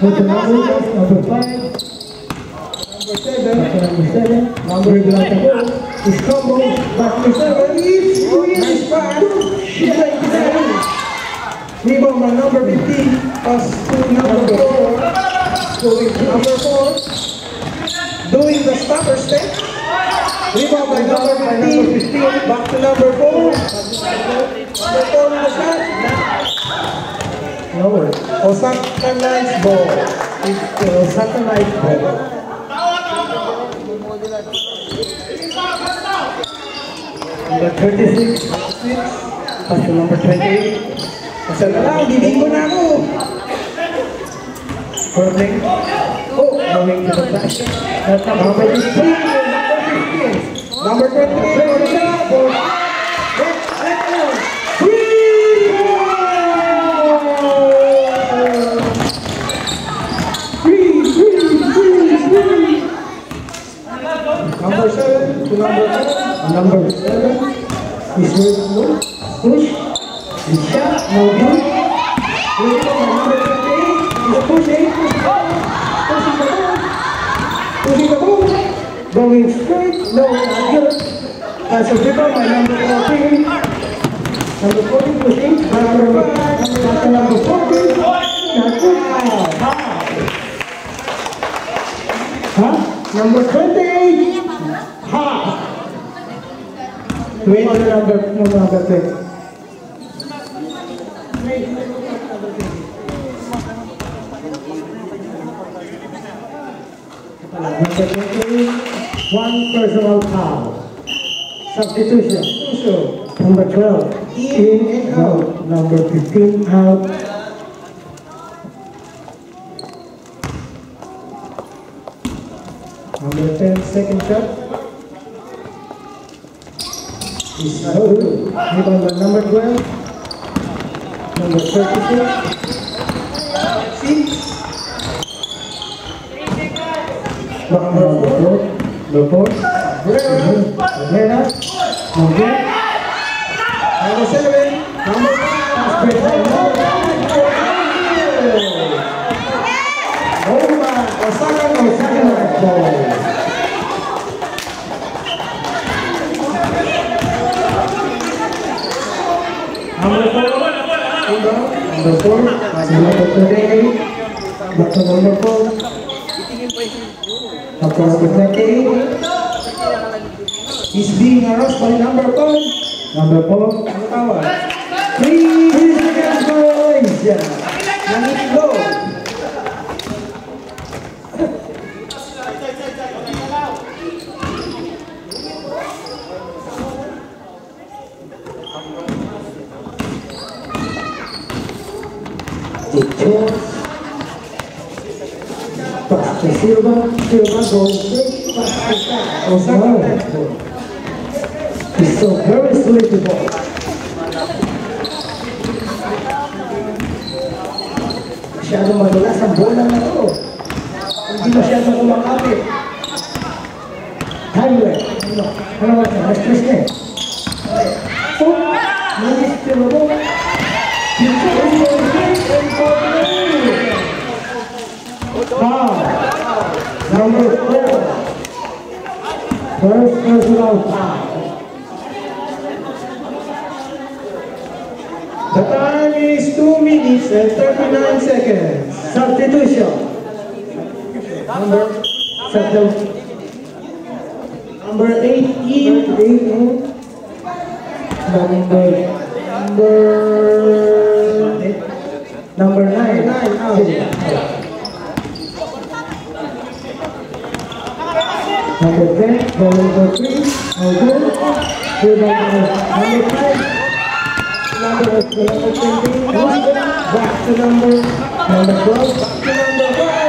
With the number 5. Number 7. Number 11 is combo. Back to 7. Nice pass. Rebound by number 15. Pass to number 4. Going to number 4. Doing the stopper step. Rebound by number 15. Back to number 4. Number 4 in the shot. Lower. Osaka Knights ball. It's the Osaka Knights ball. Number 36. Pass to number 28. Pasal na lang, dibig ko na ako. Curling. Oh, going to the flash. Number 15. Number 28. On the shot. Number 7 to number 7. Number 7 is good. Push. The shot. No good. Number 28 is pushing. Pushing the ball. Pushing the ball. Going straight. No, not good. As a dribble by number 14. Number 14 pushing. Number 5. Number 14. Not good. Huh? Number 28. Ha! 20 number 10. Number 28, one personal foul. Substitution. Number 12, in and out. Number 15, out. Number 10, second shot. Is no good. Rebound number 12. Number 36. 6. Number 4. Number 4. Number 7. Number 5. Osaka ball. Number 4, number 38, back to number 4, after number 38, he's being harassed by number 4, number 4, power, 3 seconds violation, and it's goal. Pass to Silva goes straight, pass to Osaka. Osaka is so very sweet to ball. Masyadong madulas ang bola na ito. Hindi masyadong kumakapit. Highway. Ano ba ito? Mas-stress na eh. Oh, manis pero mo. Number 4. First personal foul. The time is 2 minutes and 39 seconds. Substitution. Number 18. Number 9 out. Number 10, number 3, no good. Number 5, number 20, back to number 12,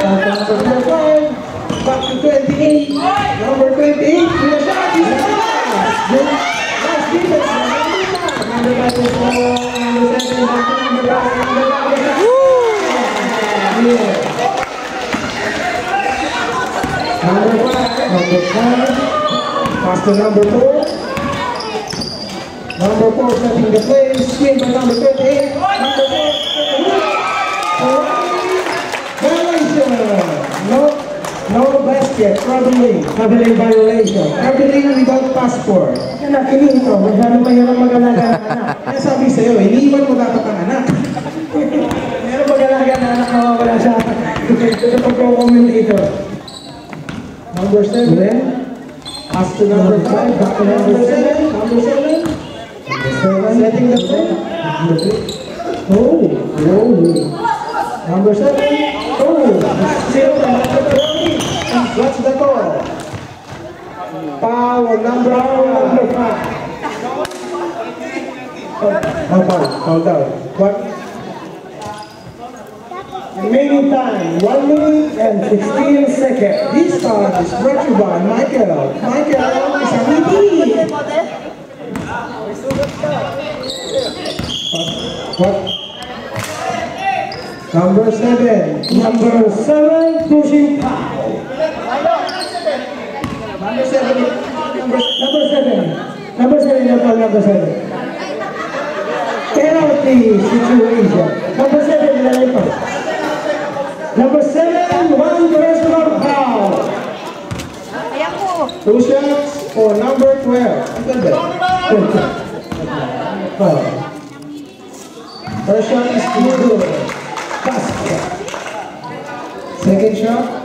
back to number 5, back to 28, number 28, to the shot, he's the last. Nice defense, number 5 is number 7, number 5, pass to number 4. Number 4 setting the play. Screen by number 28. Number 4. basket, traveling violation, traveling without passport. Anak, ini ito, masyadong mahirap mag-alaga ng anak. Kaya sabi sa'yo, iniwan mo dapat ang anak. Mahirap mag-alaga ng anak na wala siya. Ito pag-comment ito. Number 7. Pass to number 5. Back to number 7. Number 7. Setting the play. Number 3. Oh. Number 7. Oh. Still number 20. What's the call? Foul number 5. Foul down. What? Remaining time, 1 minute and 16 seconds. This time is brought to you by Michael. Michael is a meaty. What? Number 7. Number 7, pushing foul. Number 7. Number 7. Penalty situation. Number 7, nilagay pa. Number 7, 1 personal foul. 2 shots for number 12. Ang ganda. First shot is good. Basket. Second shot.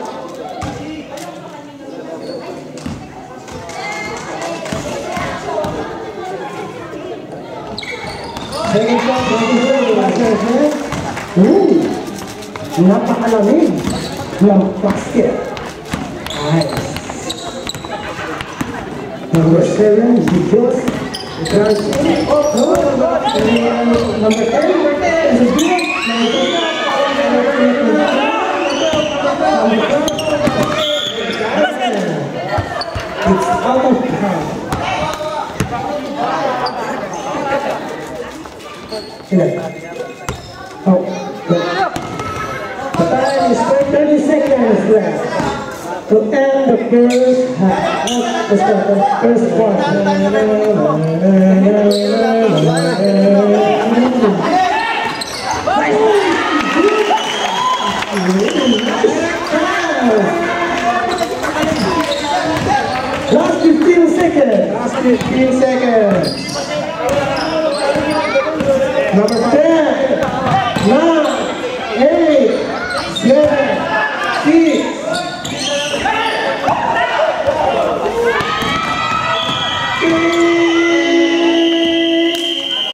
Second shot. Napakalamig ng basket. Nice. Number 7 is Nicholas. Number 10 is a good. It's out of time. Oh, the time is 30 seconds left to end the first half. Let's start the first part.